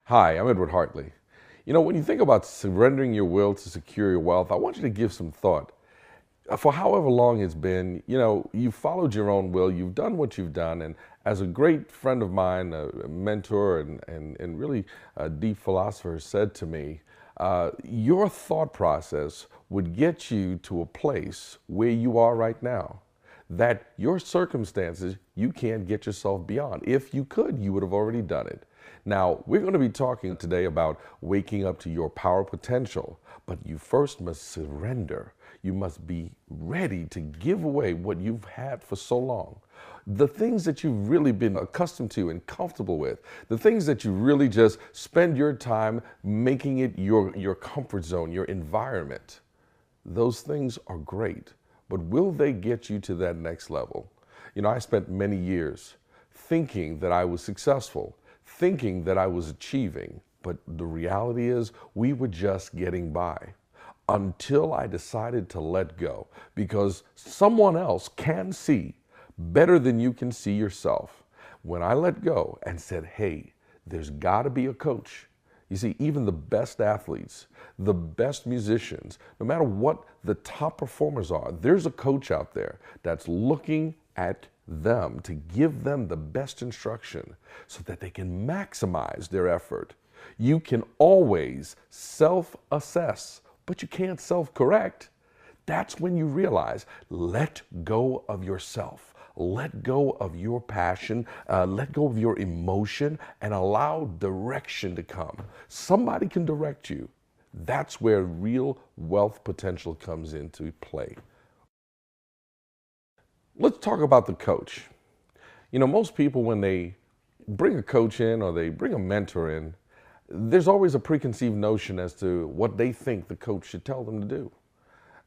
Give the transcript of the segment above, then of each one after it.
Hi, I'm Edward Hartley. When you think about surrendering your will to secure your wealth, I want you to give some thought. For however long it's been, you've followed your own will, you've done what you've done, and as a great friend of mine, a mentor, and really a deep philosopher said to me, your thought process would get you to a place where you are right now that your circumstances you can't get yourself beyond. If you could, you would have already done it. Now, we're going to be talking today about waking up to your power potential, but you first must surrender. You must be ready to give away what you've had for so long. The things that you've really been accustomed to and comfortable with, the things that you really just spend your time making it your comfort zone, your environment. Those things are great, but will they get you to that next level? I spent many years thinking that I was successful, thinking that I was achieving, but the reality is we were just getting by until I decided to let go because someone else can see better than you can see yourself. When I let go and said, hey, there's got to be a coach. You see, even the best athletes, the best musicians, no matter what the top performers are, there's a coach out there that's looking at them to give them the best instruction so that they can maximize their effort. You can always self-assess, but you can't self-correct. That's when you realize, let go of yourself. Let go of your passion, let go of your emotion, and allow direction to come. Somebody can direct you. That's where real wealth potential comes into play. Let's talk about the coach. Most people, when they bring a coach in or they bring a mentor in, there's always a preconceived notion as to what they think the coach should tell them to do.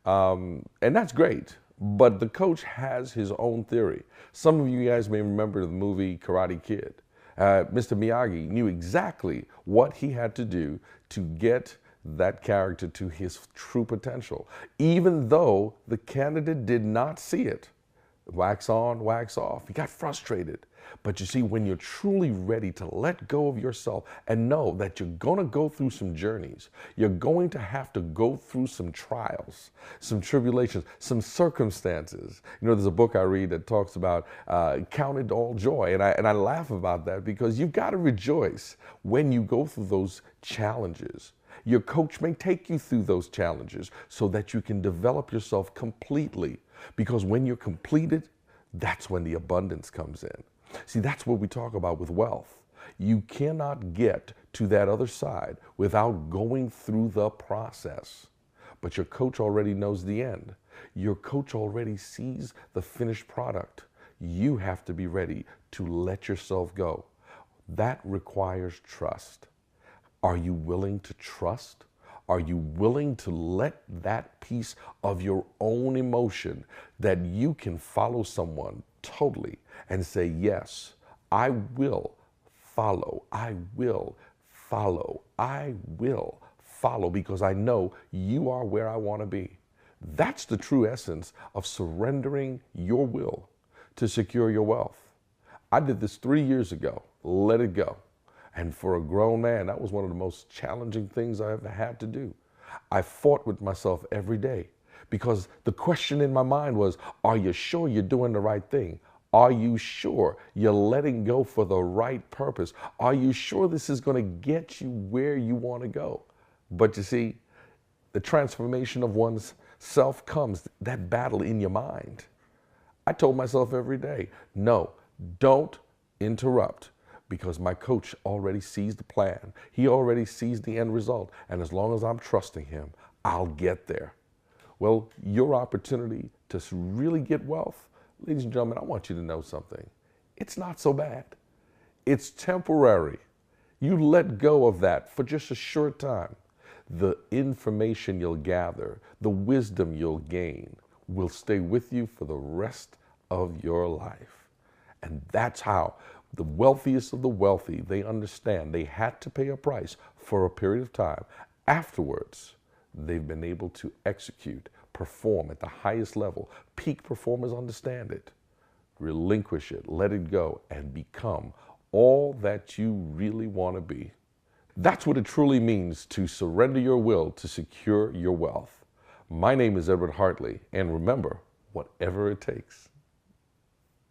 And that's great, but the coach has his own theory. Some of you guys may remember the movie Karate Kid. Mr. Miyagi knew exactly what he had to do to get that character to his true potential, even though the candidate did not see it. Wax on, wax off. He got frustrated. But you see, when you're truly ready to let go of yourself and know that you're going to go through some journeys, you're going to have to go through some trials, some tribulations, some circumstances. There's a book I read that talks about count it all joy. And I laugh about that because you've got to rejoice when you go through those challenges. Your coach may take you through those challenges so that you can develop yourself completely. Because when you're completed, that's when the abundance comes in. See, that's what we talk about with wealth. You cannot get to that other side without going through the process. But your coach already knows the end. Your coach already sees the finished product. You have to be ready to let yourself go. That requires trust. Are you willing to trust? Are you willing to let that piece of your own emotion that you can follow someone totally and say, yes, I will follow, I will follow, I will follow because I know you are where I want to be. That's the true essence of surrendering your will to secure your wealth. I did this 3 years ago, let it go. And for a grown man, that was one of the most challenging things I ever had to do. I fought with myself every day because the question in my mind was, are you sure you're doing the right thing? Are you sure you're letting go for the right purpose? Are you sure this is going to get you where you want to go? But you see, the transformation of one's self comes, that battle in your mind. I told myself every day, no, don't interrupt. Because my coach already sees the plan. He already sees the end result. And as long as I'm trusting him, I'll get there. Well, your opportunity to really get wealth, ladies and gentlemen, I want you to know something. It's not so bad. It's temporary. You let go of that for just a short time. The information you'll gather, the wisdom you'll gain will stay with you for the rest of your life. And that's how the wealthiest of the wealthy, they understand they had to pay a price for a period of time. Afterwards, they've been able to execute, perform at the highest level. Peak performers understand it. Relinquish it, let it go, and become all that you really want to be. That's what it truly means to surrender your will to secure your wealth. My name is Edward Hartley, and remember, whatever it takes.